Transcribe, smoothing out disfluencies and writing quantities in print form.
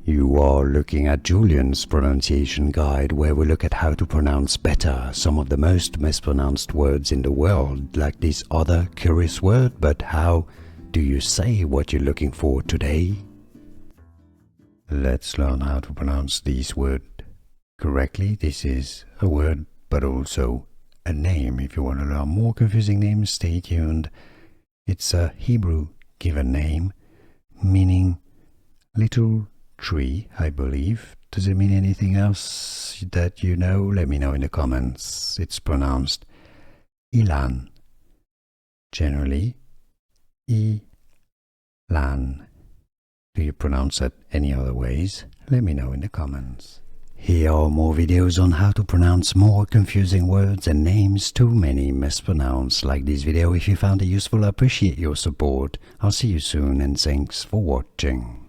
You are looking at Julian's pronunciation guide, where we look at how to pronounce better some of the most mispronounced words in the world, like this other curious word. But how do you say what you're looking for today? Let's learn how to pronounce this word correctly. This is a word, but also a name. If you want to learn more confusing names, stay tuned. It's a Hebrew given name, meaning little tree, I believe. Does it mean anything else that you know? Let me know in the comments. It's pronounced Ilan. Generally, Ilan. Do you pronounce it any other ways? Let me know in the comments. Here are more videos on how to pronounce more confusing words and names too many mispronounced. Like this video if you found it useful. I appreciate your support. I'll see you soon and thanks for watching.